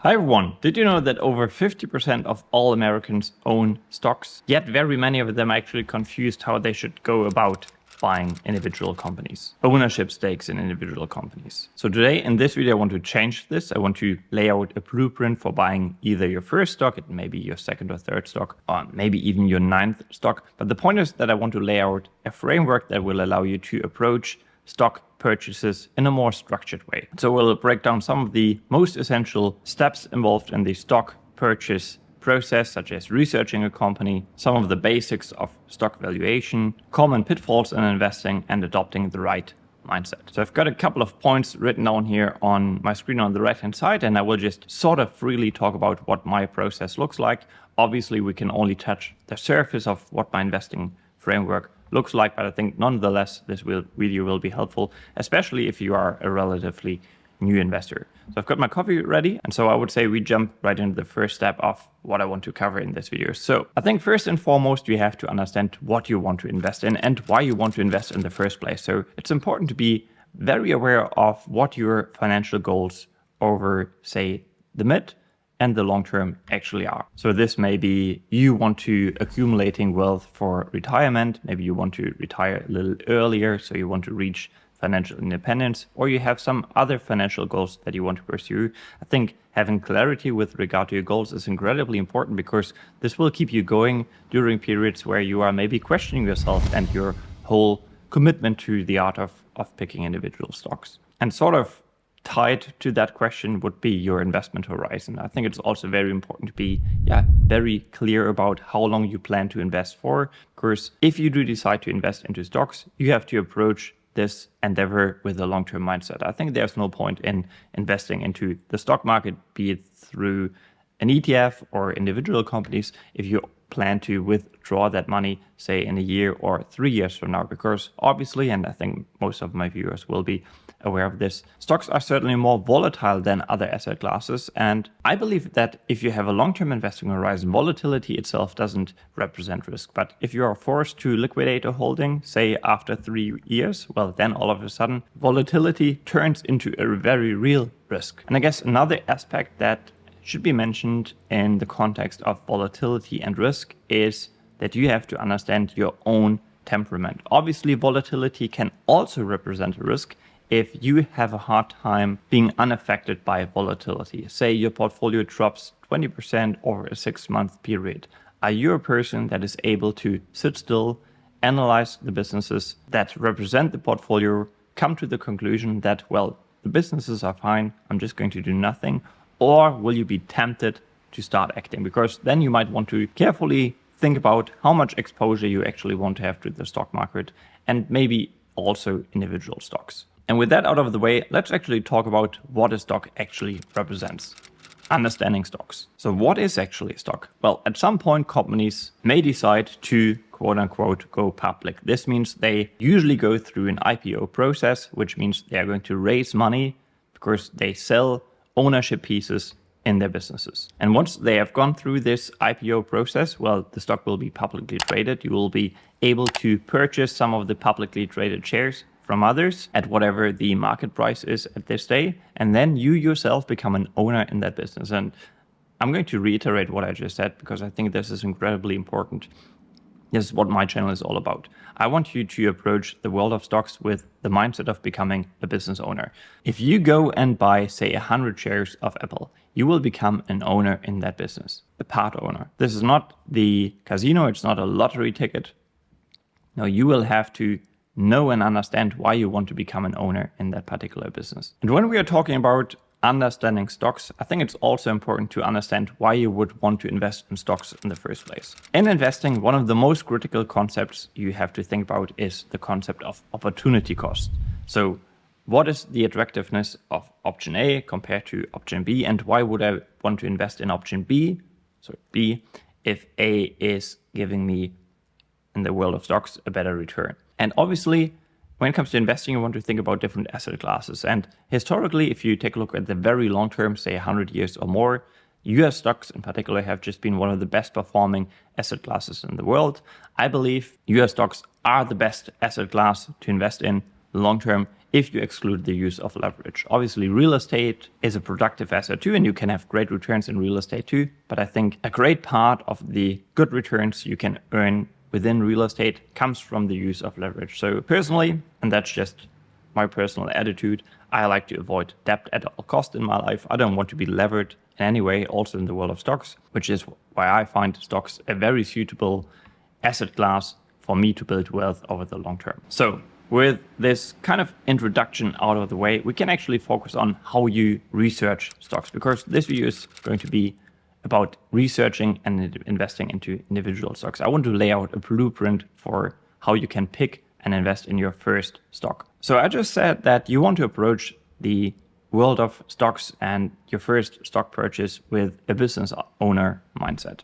Hi everyone, did you know that over 50% of all Americans own stocks? Yet very many of them are actually confused how they should go about buying individual companies, ownership stakes in individual companies. So today in this video I want to change this. I want to lay out a blueprint for buying either your first stock, it may be your second or third stock, or maybe even your ninth stock. But the point is that I want to lay out a framework that will allow you to approach stock purchases in a more structured way. So we'll break down some of the most essential steps involved in the stock purchase process, such as researching a company, some of the basics of stock valuation, common pitfalls in investing, and adopting the right mindset. So I've got a couple of points written down here on my screen on the right hand side, and I will just sort of freely talk about what my process looks like. Obviously, we can only touch the surface of what my investing framework looks like, but I think nonetheless this video will be helpful, especially if you are a relatively new investor. So I've got my coffee ready, and so I would say we jump right into the first step of what I want to cover in this video. So I think first and foremost you have to understand what you want to invest in and why you want to invest in the first place. So it's important to be very aware of what your financial goals over, say, the mid and the long term actually are. So this may be you want to accumulating wealth for retirement, maybe you want to retire a little earlier, so you want to reach financial independence, or you have some other financial goals that you want to pursue. I think having clarity with regard to your goals is incredibly important because this will keep you going during periods where you are maybe questioning yourself and your whole commitment to the art of picking individual stocks. And sort of tied to that question would be your investment horizon. I think it's also very important to be very clear about how long you plan to invest for, because if you do decide to invest into stocks, you have to approach this endeavor with a long-term mindset. I think there's no point in investing into the stock market, be it through an ETF or individual companies, if you plan to withdraw that money, say in a year or 3 years from now, because obviously, and I think most of my viewers will be aware of this, stocks are certainly more volatile than other asset classes. And I believe that if you have a long-term investing horizon, volatility itself doesn't represent risk. But if you are forced to liquidate a holding, say after 3 years, well, then all of a sudden volatility turns into a very real risk. And I guess another aspect that should be mentioned in the context of volatility and risk is that you have to understand your own temperament. Obviously, volatility can also represent a risk if you have a hard time being unaffected by volatility. Say your portfolio drops 20% over a 6-month period. Are you a person that is able to sit still, analyze the businesses that represent the portfolio, come to the conclusion that, well, the businesses are fine, I'm just going to do nothing? Or will you be tempted to start acting? Because then you might want to carefully think about how much exposure you actually want to have to the stock market and maybe also individual stocks. And with that out of the way, let's actually talk about what a stock actually represents. Understanding stocks. So what is actually a stock? Well, at some point companies may decide to quote unquote go public. This means they usually go through an IPO process, which means they are going to raise money because they sell ownership pieces in their businesses. And once they have gone through this IPO process, well, the stock will be publicly traded. You will be able to purchase some of the publicly traded shares from others at whatever the market price is at this day. And then you yourself become an owner in that business. And I'm going to reiterate what I just said because I think this is incredibly important. This is what my channel is all about. I want you to approach the world of stocks with the mindset of becoming a business owner. If you go and buy, say, 100 shares of Apple, you will become an owner in that business, a part owner. This is not the casino, it's not a lottery ticket. No, you will have to know and understand why you want to become an owner in that particular business. And when we are talking about understanding stocks, I think it's also important to understand why you would want to invest in stocks in the first place. In investing, one of the most critical concepts you have to think about is the concept of opportunity cost. So what is the attractiveness of option A compared to option B, and why would I want to invest in option B, if A is giving me, in the world of stocks, a better return? And obviously, when it comes to investing, you want to think about different asset classes. And historically, if you take a look at the very long term, say 100 years or more, US stocks in particular have just been one of the best performing asset classes in the world. I believe US stocks are the best asset class to invest in long term if you exclude the use of leverage. Obviously, real estate is a productive asset too, and you can have great returns in real estate too. But I think a great part of the good returns you can earn within real estate comes from the use of leverage. So personally, and that's just my personal attitude, I like to avoid debt at all costs in my life. I don't want to be levered in any way, also in the world of stocks, which is why I find stocks a very suitable asset class for me to build wealth over the long term. So with this kind of introduction out of the way, we can actually focus on how you research stocks, because this video is going to be about researching and investing into individual stocks. I want to lay out a blueprint for how you can pick and invest in your first stock. So I just said that you want to approach the world of stocks and your first stock purchase with a business owner mindset.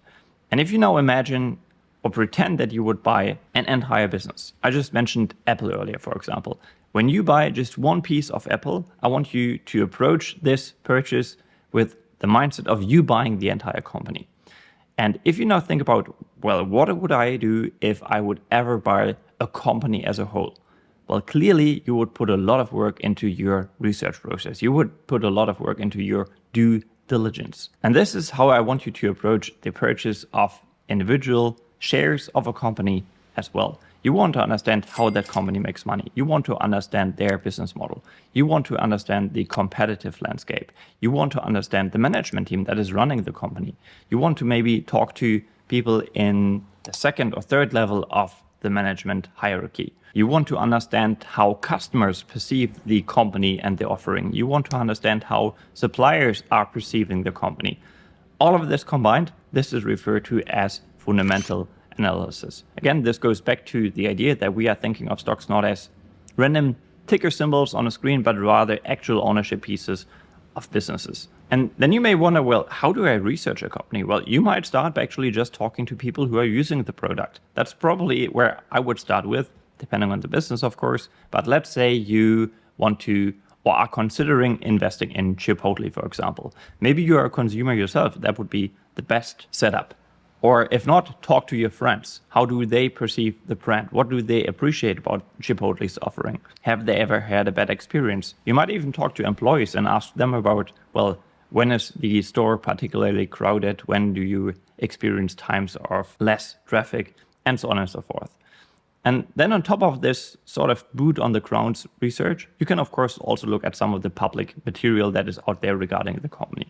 And if you now imagine or pretend that you would buy an entire business. I just mentioned Apple earlier, for example. When you buy just one piece of Apple, I want you to approach this purchase with the mindset of you buying the entire company. And if you now think about, well, what would I do if I would ever buy a company as a whole? Well, clearly you would put a lot of work into your research process. You would put a lot of work into your due diligence. And this is how I want you to approach the purchase of individual shares of a company as well. You want to understand how that company makes money. You want to understand their business model. You want to understand the competitive landscape. You want to understand the management team that is running the company. You want to maybe talk to people in the second or third level of the management hierarchy. You want to understand how customers perceive the company and the offering. You want to understand how suppliers are perceiving the company. All of this combined, this is referred to as fundamental analysis. Again, this goes back to the idea that we are thinking of stocks not as random ticker symbols on a screen, but rather actual ownership pieces of businesses. And then you may wonder, well, how do I research a company? Well, you might start by actually just talking to people who are using the product. That's probably where I would start with, depending on the business, of course. But let's say you want to or are considering investing in Chipotle, for example. Maybe you are a consumer yourself. That would be the best setup. Or if not, talk to your friends. How do they perceive the brand? What do they appreciate about Chipotle's offering? Have they ever had a bad experience? You might even talk to employees and ask them about, well, when is the store particularly crowded? When do you experience times of less traffic? And so on and so forth. And then on top of this sort of boot on the ground research, you can of course also look at some of the public material that is out there regarding the company.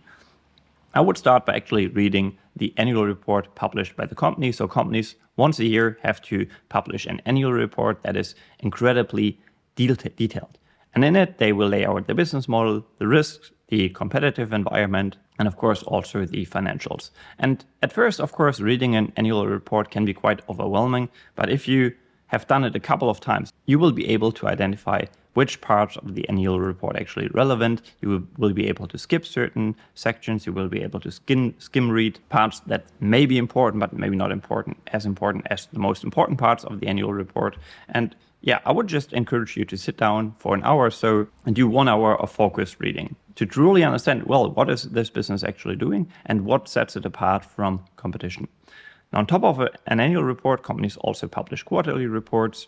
I would start by actually reading the annual report published by the company. So companies once a year have to publish an annual report that is incredibly detailed. And in it, they will lay out the business model, the risks, the competitive environment, and of course also the financials. And at first, of course, reading an annual report can be quite overwhelming. But if you have done it a couple of times, you will be able to identify which parts of the annual report actually relevant. You will be able to skip certain sections. You will be able to skim read parts that may be important, but maybe not important as the most important parts of the annual report. And yeah, I would just encourage you to sit down for an hour or so and do 1 hour of focused reading to truly understand, well, what is this business actually doing and what sets it apart from competition. Now, on top of an annual report, companies also publish quarterly reports.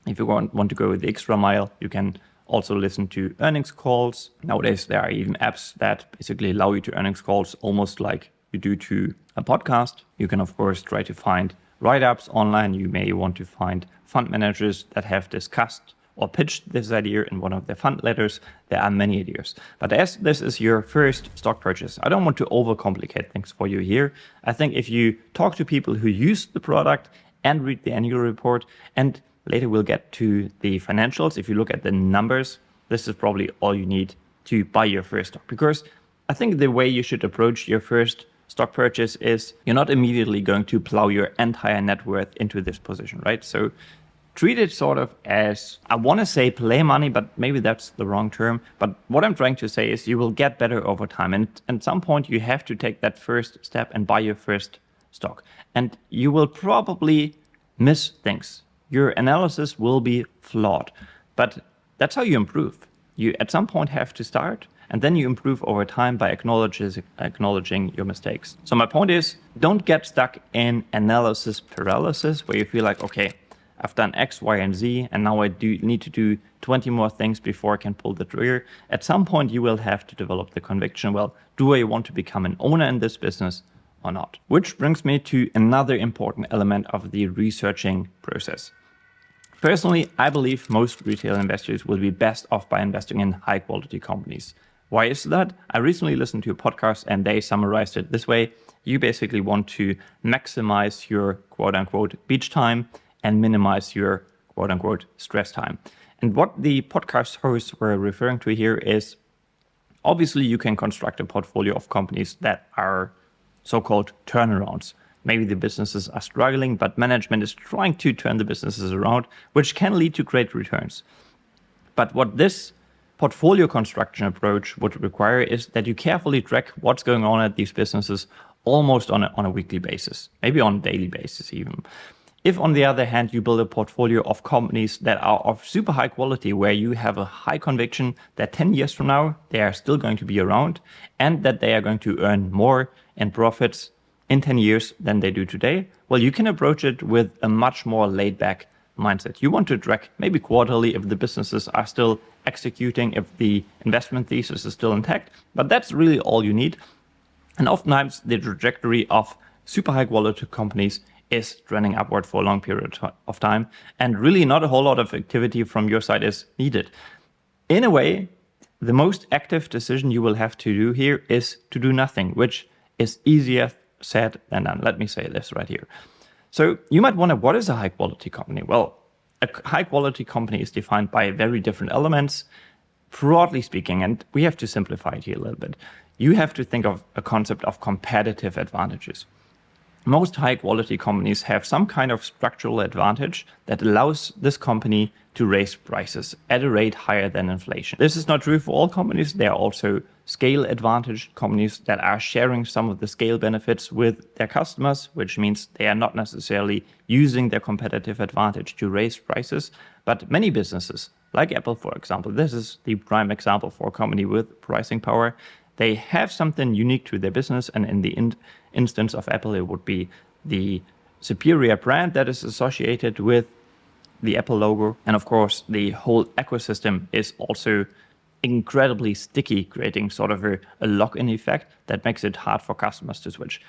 If you want to go the extra mile, you can also listen to earnings calls. Nowadays, there are even apps that basically allow you to earnings calls almost like you do to a podcast. You can, of course, try to find write-ups online. You may want to find fund managers that have discussed or pitched this idea in one of their fund letters. There are many ideas. But as this is your first stock purchase, I don't want to overcomplicate things for you here. I think if you talk to people who use the product and read the annual report, and later we'll get to the financials, if you look at the numbers, this is probably all you need to buy your first stock. Because I think the way you should approach your first stock purchase is you're not immediately going to plow your entire net worth into this position, right? So treat it sort of as, I want to say play money, but maybe that's the wrong term. But what I'm trying to say is you will get better over time. And at some point you have to take that first step and buy your first stock. And you will probably miss things. Your analysis will be flawed, but that's how you improve. You at some point have to start, and then you improve over time by acknowledging your mistakes. So my point is, don't get stuck in analysis paralysis where you feel like, okay, I've done X, Y, and Z, and now I do need to do 20 more things before I can pull the trigger. At some point, you will have to develop the conviction, well, do I want to become an owner in this business or not? Which brings me to another important element of the researching process. Personally, I believe most retail investors will be best off by investing in high quality companies. Why is that? I recently listened to a podcast and they summarized it this way. You basically want to maximize your quote unquote beach time and minimize your quote unquote stress time. And what the podcast hosts were referring to here is obviously you can construct a portfolio of companies that are so-called turnarounds. Maybe the businesses are struggling, but management is trying to turn the businesses around, which can lead to great returns. But what this portfolio construction approach would require is that you carefully track what's going on at these businesses almost on a weekly basis, maybe on a daily basis even. If, on the other hand, you build a portfolio of companies that are of super high quality, where you have a high conviction that 10 years from now, they are still going to be around and that they are going to earn more in profits in 10 years than they do today, well, you can approach it with a much more laid back mindset. You want to track maybe quarterly if the businesses are still executing, if the investment thesis is still intact, but that's really all you need. And oftentimes the trajectory of super high quality companies is trending upward for a long period of time, and really not a whole lot of activity from your side is needed. In a way, the most active decision you will have to do here is to do nothing, which is easier said than done. Let me say this right here. So you might wonder, what is a high quality company? Well, a high quality company is defined by very different elements, broadly speaking, and we have to simplify it here a little bit. You have to think of a concept of competitive advantages. Most high quality companies have some kind of structural advantage that allows this company to raise prices at a rate higher than inflation. This is not true for all companies. There are also scale advantage companies that are sharing some of the scale benefits with their customers, which means they are not necessarily using their competitive advantage to raise prices. But many businesses, like Apple, for example, this is the prime example for a company with pricing power. They have something unique to their business, and in the instance of Apple, it would be the superior brand that is associated with the Apple logo. And of course, the whole ecosystem is also incredibly sticky, creating sort of a lock-in effect that makes it hard for customers to switch.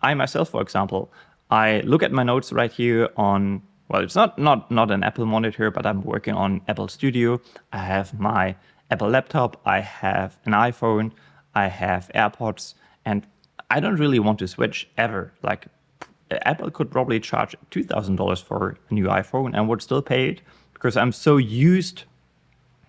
I myself, for example, I look at my notes right here on, well, it's not an Apple monitor, but I'm working on Apple Studio. I have my Apple laptop, I have an iPhone, I have AirPods, and I don't really want to switch ever. Like, Apple could probably charge $2,000 for a new iPhone and would still pay it because I'm so used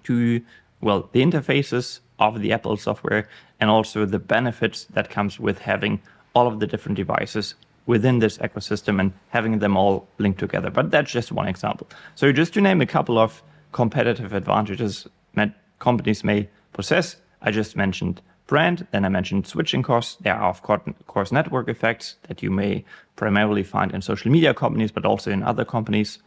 to, well, the interfaces of the Apple software and also the benefits that comes with having all of the different devices within this ecosystem and having them all linked together. But that's just one example. So just to name a couple of competitive advantages that companies may possess, I just mentioned brand, then I mentioned switching costs. There are, of course, network effects that you may primarily find in social media companies, but also in other companies.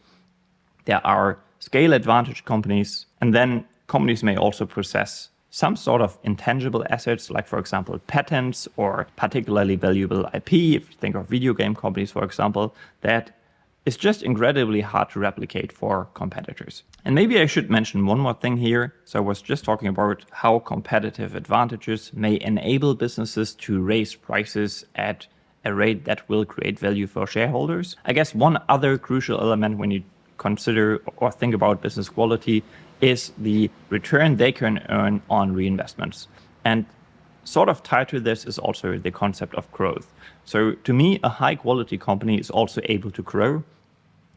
There are scale advantage companies, and then companies may also possess some sort of intangible assets, like, for example, patents or particularly valuable IP. If you think of video game companies, for example, that is just incredibly hard to replicate for competitors. And maybe I should mention one more thing here. So I was just talking about how competitive advantages may enable businesses to raise prices at a rate that will create value for shareholders. I guess one other crucial element when you consider or think about business quality is the return they can earn on reinvestments. And sort of tied to this is also the concept of growth. So to me, a high quality company is also able to grow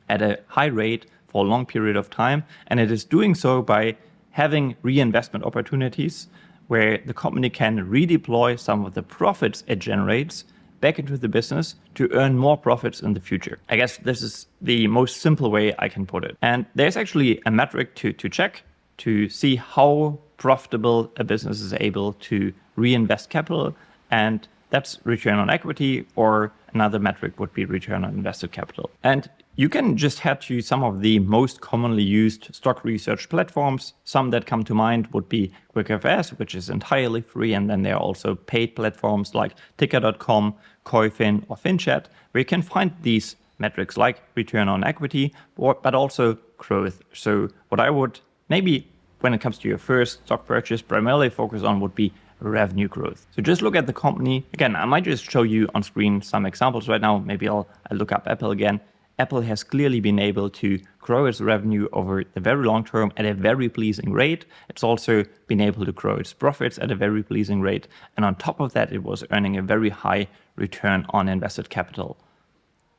at a high rate for a long period of time. And it is doing so by having reinvestment opportunities where the company can redeploy some of the profits it generates back into the business to earn more profits in the future. I guess this is the most simple way I can put it. And there's actually a metric to check to see how profitable a business is able to reinvest capital, and that's return on equity, or another metric would be return on invested capital. And you can just head to some of the most commonly used stock research platforms. Some that come to mind would be QuickFS, which is entirely free, and then there are also paid platforms like ticker.com, Coifin, or FinChat, where you can find these metrics like return on equity, but also growth. So what I would maybe, when it comes to your first stock purchase, primarily focus on would be revenue growth. So just look at the company. Again, I might just show you on screen some examples right now. Maybe I'll look up Apple again. Apple has clearly been able to grow its revenue over the very long term at a very pleasing rate. It's also been able to grow its profits at a very pleasing rate. And on top of that, it was earning a very high return on invested capital.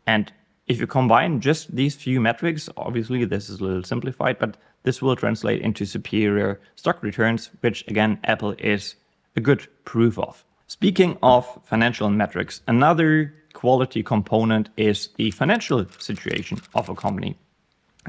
And if you combine just these few metrics, obviously this is a little simplified, but this will translate into superior stock returns, which again, Apple is a good proof of. Speaking of financial metrics, another quality component is the financial situation of a company,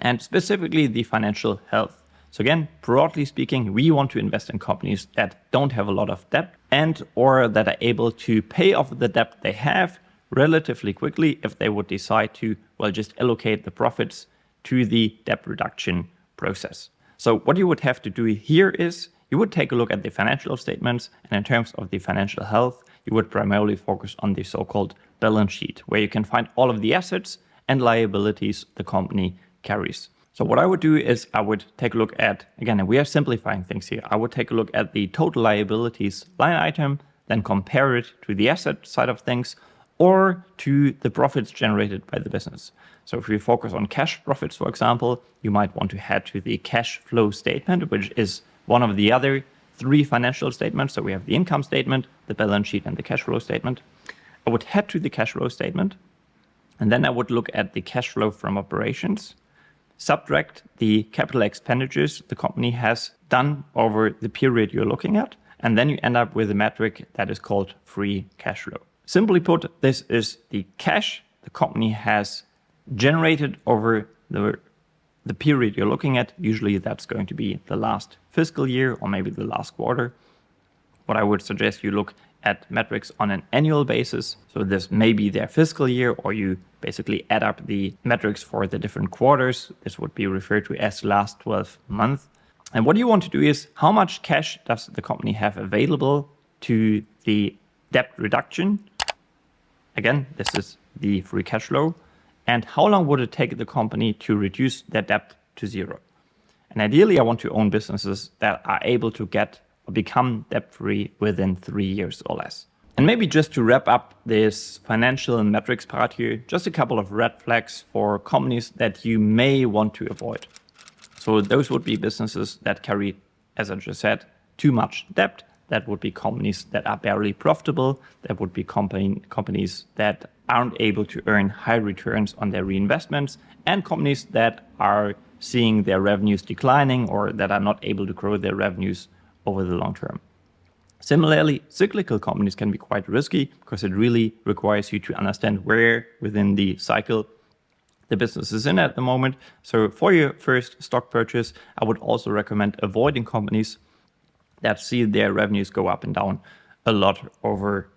and specifically the financial health. So again, broadly speaking, we want to invest in companies that don't have a lot of debt and or that are able to pay off the debt they have relatively quickly if they would decide to, well, just allocate the profits to the debt reduction process. So what you would have to do here is you would take a look at the financial statements, and in terms of the financial health, you would primarily focus on the so-called balance sheet, where you can find all of the assets and liabilities the company carries. So what I would do is I would take a look at, again, and we are simplifying things here, I would take a look at the total liabilities line item, then compare it to the asset side of things or to the profits generated by the business. So if we focus on cash profits, for example, you might want to head to the cash flow statement, which is one of the other three financial statements. So we have the income statement, the balance sheet, and the cash flow statement. I would head to the cash flow statement, and then I would look at the cash flow from operations, subtract the capital expenditures the company has done over the period you're looking at, and then you end up with a metric that is called free cash flow. Simply put, this is the cash the company has generated over the period you're looking at. Usually that's going to be the last fiscal year or maybe the last quarter. What I would suggest you look at metrics on an annual basis. So this may be their fiscal year, or you basically add up the metrics for the different quarters. This would be referred to as last 12 months. And what you want to do is how much cash does the company have available to the debt reduction? Again, this is the free cash flow. And how long would it take the company to reduce their debt to zero? And ideally, I want to own businesses that are able to get or become debt-free within 3 years or less. And maybe just to wrap up this financial and metrics part here, just a couple of red flags for companies that you may want to avoid. So those would be businesses that carry, as I just said, too much debt. That would be companies that are barely profitable. That would be companies that aren't able to earn high returns on their reinvestments, and companies that are seeing their revenues declining or that are not able to grow their revenues over the long term. Similarly, cyclical companies can be quite risky because it really requires you to understand where within the cycle the business is in at the moment. So for your first stock purchase, I would also recommend avoiding companies that see their revenues go up and down a lot over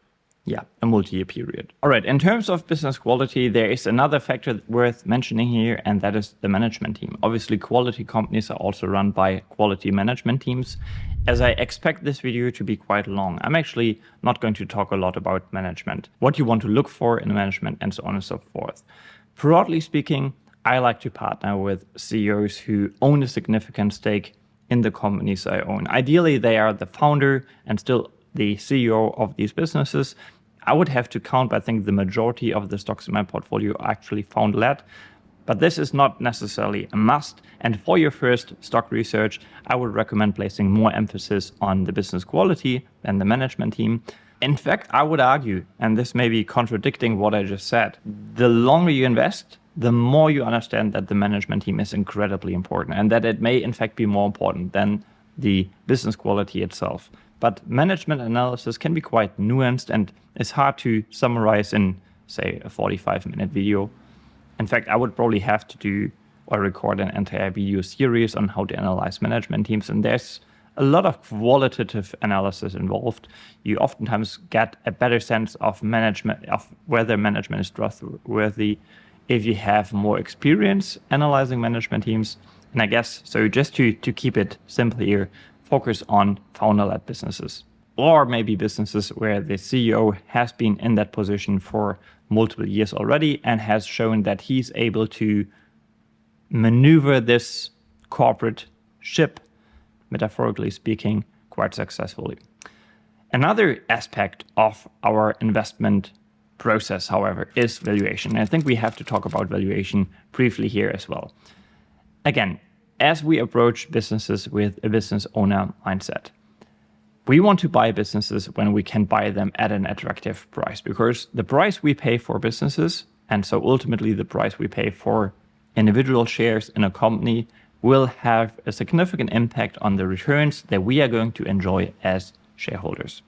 a multi-year period. All right, in terms of business quality, there is another factor worth mentioning here, and that is the management team. Obviously, quality companies are also run by quality management teams. As I expect this video to be quite long, I'm actually not going to talk a lot about management, what you want to look for in management, and so on and so forth. Broadly speaking, I like to partner with CEOs who own a significant stake in the companies I own. Ideally, they are the founder and still the CEO of these businesses. I would have to count, but I think the majority of the stocks in my portfolio are actually founder-led. But this is not necessarily a must. And for your first stock research, I would recommend placing more emphasis on the business quality than the management team. In fact, I would argue, and this may be contradicting what I just said, the longer you invest, the more you understand that the management team is incredibly important and that it may in fact be more important than the business quality itself. But management analysis can be quite nuanced and is hard to summarize in, say, a 45-minute video. In fact, I would probably have to do or record an entire video series on how to analyze management teams, and there's a lot of qualitative analysis involved. You oftentimes get a better sense of management, of whether management is trustworthy, if you have more experience analyzing management teams. And I guess, so just to keep it simple here, focus on founder-led businesses, or maybe businesses where the CEO has been in that position for multiple years already and has shown that he's able to maneuver this corporate ship, metaphorically speaking, quite successfully. Another aspect of our investment process, however, is valuation. And I think we have to talk about valuation briefly here as well. Again, as we approach businesses with a business owner mindset, we want to buy businesses when we can buy them at an attractive price, because the price we pay for businesses, and so ultimately the price we pay for individual shares in a company, will have a significant impact on the returns that we are going to enjoy as shareholders.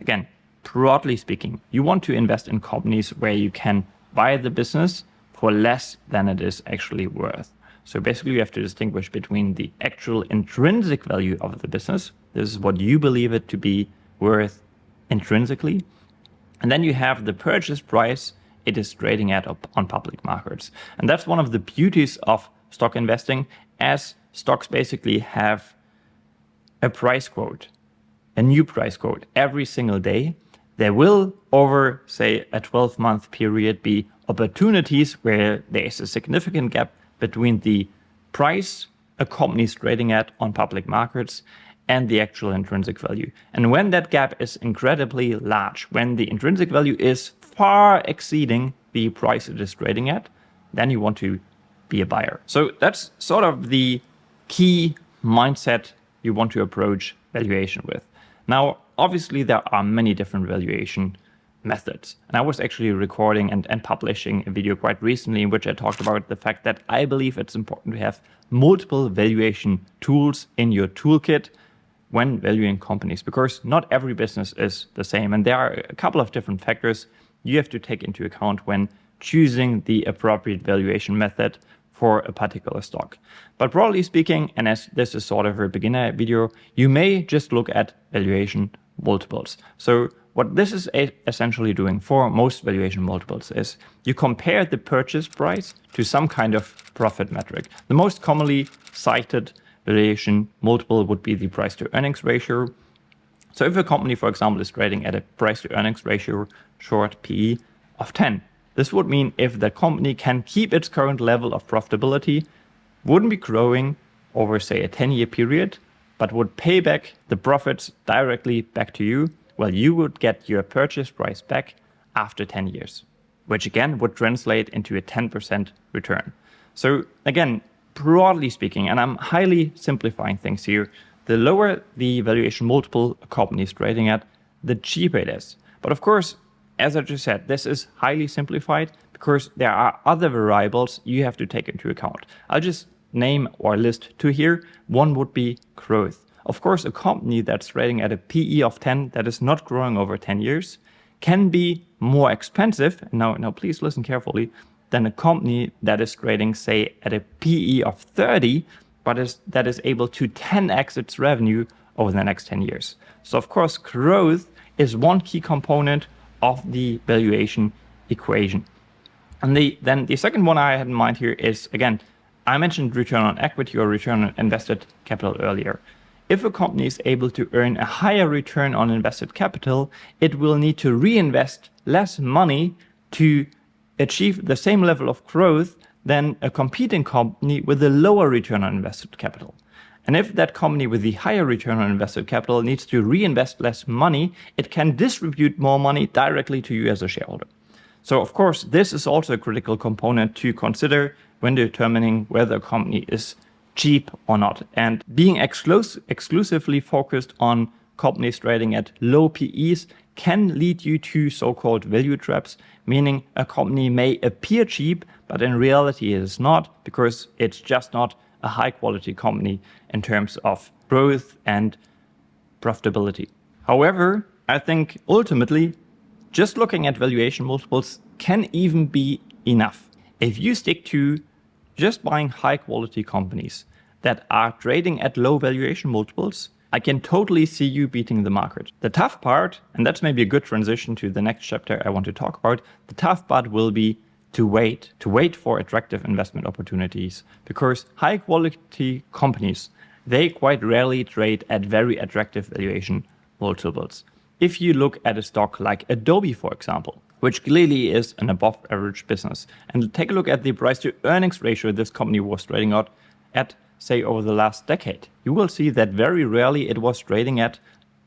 Again, broadly speaking, you want to invest in companies where you can buy the business for less than it is actually worth. So basically you have to distinguish between the actual intrinsic value of the business. This is what you believe it to be worth intrinsically. And then you have the purchase price it is trading at on public markets. And that's one of the beauties of stock investing, as stocks basically have a price quote, a new price quote every single day. There will, over, say, a 12-month period, be opportunities where there is a significant gap between the price a company is trading at on public markets and the actual intrinsic value. And when that gap is incredibly large, when the intrinsic value is far exceeding the price it is trading at, then you want to be a buyer. So that's sort of the key mindset you want to approach valuation with. Now, obviously, there are many different valuation methods. And I was actually recording and publishing a video quite recently in which I talked about the fact that I believe it's important to have multiple valuation tools in your toolkit when valuing companies, because not every business is the same. And there are a couple of different factors you have to take into account when choosing the appropriate valuation method for a particular stock. But broadly speaking, and as this is sort of a beginner video, you may just look at valuation multiples. So what this is essentially doing for most valuation multiples is you compare the purchase price to some kind of profit metric. The most commonly cited valuation multiple would be the price to earnings ratio. So if a company, for example, is trading at a price to earnings ratio, short PE, of 10, this would mean if the company can keep its current level of profitability, wouldn't be growing over, say, a 10-year period, but would pay back the profits directly back to you, well, you would get your purchase price back after 10 years, which again would translate into a 10% return. So again, broadly speaking, and I'm highly simplifying things here, the lower the valuation multiple a company is trading at, the cheaper it is. But of course, as I just said, this is highly simplified because there are other variables you have to take into account. I'll just name or list two here. One would be growth. Of course, a company that's trading at a PE of 10 that is not growing over 10 years can be more expensive, now please listen carefully, than a company that is trading, say, at a PE of 30, but that is able to 10x its revenue over the next 10 years. So of course, growth is one key component of the valuation equation. And then the second one I had in mind here is, again, I mentioned return on equity or return on invested capital earlier. If a company is able to earn a higher return on invested capital, it will need to reinvest less money to achieve the same level of growth than a competing company with a lower return on invested capital. And if that company with the higher return on invested capital needs to reinvest less money, it can distribute more money directly to you as a shareholder. So of course, this is also a critical component to consider when determining whether a company is cheap or not. And being exclusively focused on companies trading at low PEs can lead you to so-called value traps, meaning a company may appear cheap, but in reality it is not, because it's just not a high quality company in terms of growth and profitability. However, I think ultimately, just looking at valuation multiples can even be enough. If you stick to just buying high quality companies that are trading at low valuation multiples, I can totally see you beating the market. The tough part, and that's maybe a good transition to the next chapter I want to talk about, the tough part will be to wait for attractive investment opportunities, because high quality companies, they quite rarely trade at very attractive valuation multiples. If you look at a stock like Adobe, for example, which clearly is an above average business. And take a look at the price to earnings ratio this company was trading at, say, over the last decade. You will see that very rarely it was trading at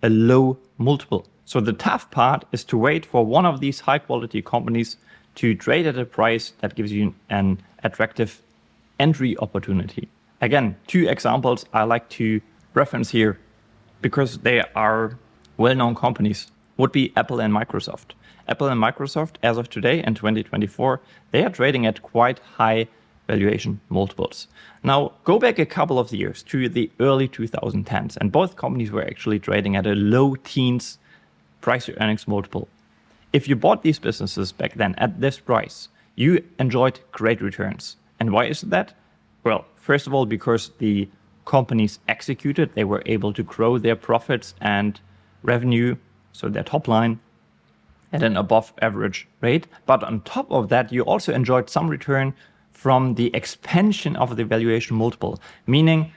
a low multiple. So the tough part is to wait for one of these high quality companies to trade at a price that gives you an attractive entry opportunity. Again, 2 examples I like to reference here because they are well-known companies would be Apple and Microsoft. Apple and Microsoft, as of today in 2024, they are trading at quite high valuation multiples. Now, go back a couple of years to the early 2010s, and both companies were actually trading at a low teens price to earnings multiple. If you bought these businesses back then at this price, you enjoyed great returns. And why is that? Well, first of all, because the companies executed, they were able to grow their profits and revenue, so their top line, at an above average rate. But on top of that, you also enjoyed some return from the expansion of the valuation multiple, meaning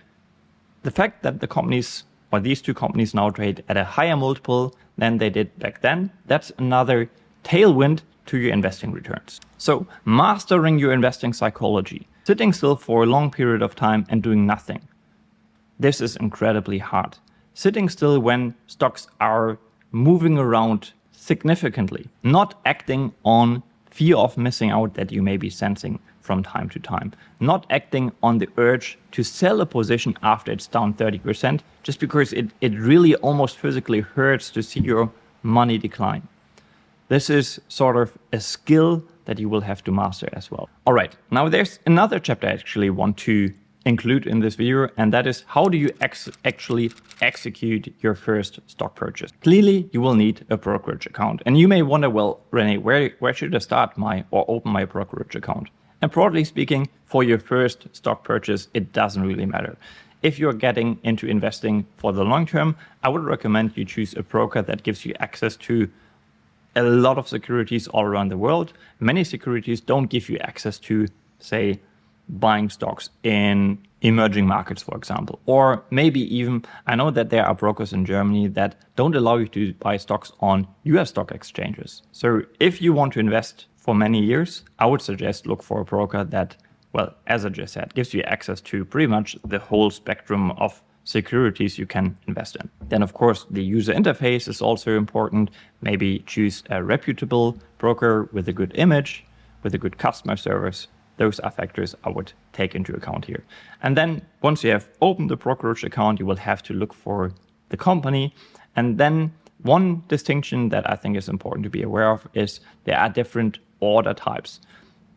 the fact that the companies or these 2 companies now trade at a higher multiple than they did back then, that's another tailwind to your investing returns. So mastering your investing psychology, sitting still for a long period of time and doing nothing. This is incredibly hard. Sitting still when stocks are moving around significantly, not acting on fear of missing out that you may be sensing from time to time, not acting on the urge to sell a position after it's down 30%, just because it really almost physically hurts to see your money decline. This is sort of a skill that you will have to master as well. All right, now there's another chapter I actually want to include in this video, and that is how do you actually execute your first stock purchase. Clearly, you will need a brokerage account. And you may wonder, well, Rene, where should I start open my brokerage account? And broadly speaking, for your first stock purchase, it doesn't really matter. If you're getting into investing for the long term, I would recommend you choose a broker that gives you access to a lot of securities all around the world. Many securities don't give you access to, say, buying stocks in emerging markets, for example. Or maybe even, I know that there are brokers in Germany that don't allow you to buy stocks on US stock exchanges. So if you want to invest for many years, I would suggest look for a broker that, well, as I just said, gives you access to pretty much the whole spectrum of securities you can invest in. Then, of course, the user interface is also important. Maybe choose a reputable broker with a good image, with a good customer service. Those are factors I would take into account here. And then once you have opened the brokerage account, you will have to look for the company. And then one distinction that I think is important to be aware of is there are different order types.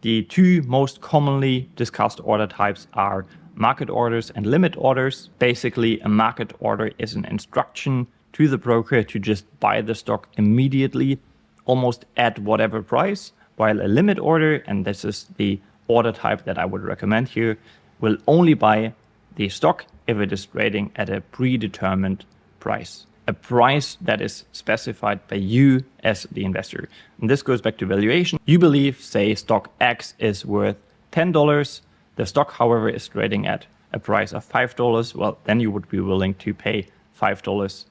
The 2 most commonly discussed order types are market orders and limit orders. Basically, a market order is an instruction to the broker to just buy the stock immediately, almost at whatever price, while a limit order, and this is the order type that I would recommend here, will only buy the stock if it is trading at a predetermined price. A price that is specified by you as the investor. And this goes back to valuation. You believe, say, stock X is worth $10. The stock, however, is trading at a price of $5. Well, then you would be willing to pay $5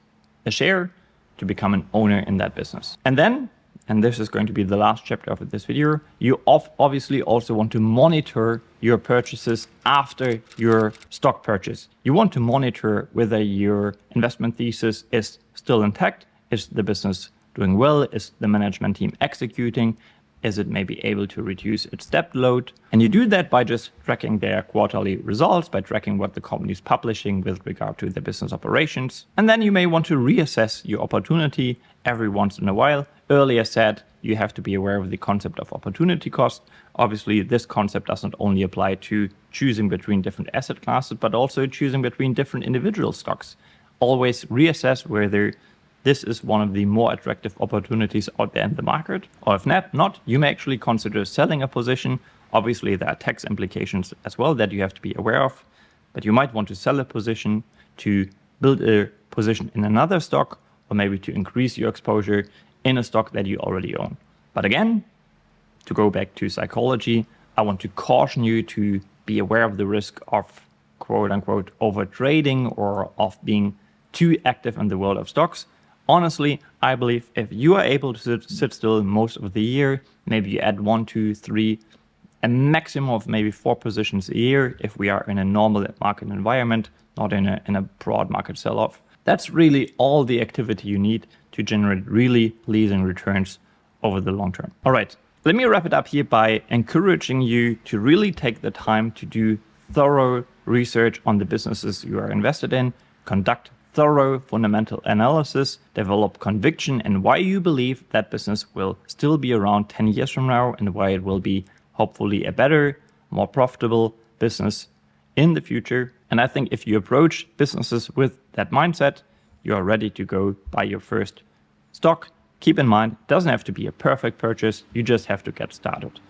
a share to become an owner in that business. And then, and this is going to be the last chapter of this video, you obviously also want to monitor your purchases after your stock purchase. You want to monitor whether your investment thesis is still intact. Is the business doing well? Is the management team executing? Is it maybe able to reduce its debt load? And you do that by just tracking their quarterly results, by tracking what the company is publishing with regard to their business operations. And then you may want to reassess your opportunity every once in a while. Earlier said, you have to be aware of the concept of opportunity cost. Obviously, this concept doesn't only apply to choosing between different asset classes, but also choosing between different individual stocks. Always reassess whether this is one of the more attractive opportunities out there in the market. Or if not, you may actually consider selling a position. Obviously, there are tax implications as well that you have to be aware of. But you might want to sell a position to build a position in another stock, or maybe to increase your exposure in a stock that you already own. But again, to go back to psychology, I want to caution you to be aware of the risk of quote unquote over trading or of being too active in the world of stocks. Honestly, I believe if you are able to sit still most of the year, maybe you add 1, 2, 3, a maximum of maybe 4 positions a year if we are in a normal market environment, not in a broad market sell-off. That's really all the activity you need to generate really pleasing returns over the long term. All right, let me wrap it up here by encouraging you to really take the time to do thorough research on the businesses you are invested in, conduct thorough fundamental analysis, develop conviction in why you believe that business will still be around 10 years from now and why it will be hopefully a better, more profitable business in the future. And I think if you approach businesses with that mindset, you are ready to go buy your first stock. Keep in mind, it doesn't have to be a perfect purchase. You just have to get started.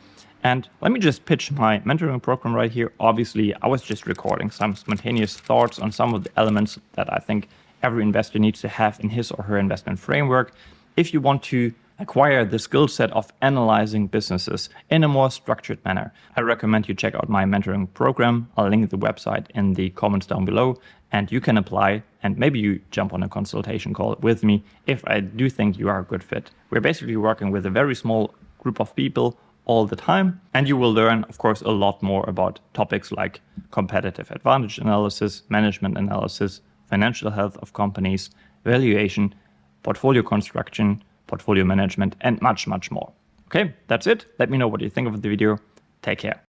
And let me just pitch my mentoring program right here. Obviously, I was just recording some spontaneous thoughts on some of the elements that I think every investor needs to have in his or her investment framework. If you want to acquire the skill set of analyzing businesses in a more structured manner, I recommend you check out my mentoring program. I'll link the website in the comments down below, and you can apply and maybe you jump on a consultation call with me if I do think you are a good fit. We're basically working with a very small group of people all the time, and you will learn, of course, a lot more about topics like competitive advantage analysis, management analysis, financial health of companies, valuation, portfolio construction, portfolio management, and much, much more. Okay, that's it. Let me know what you think of the video. Take care.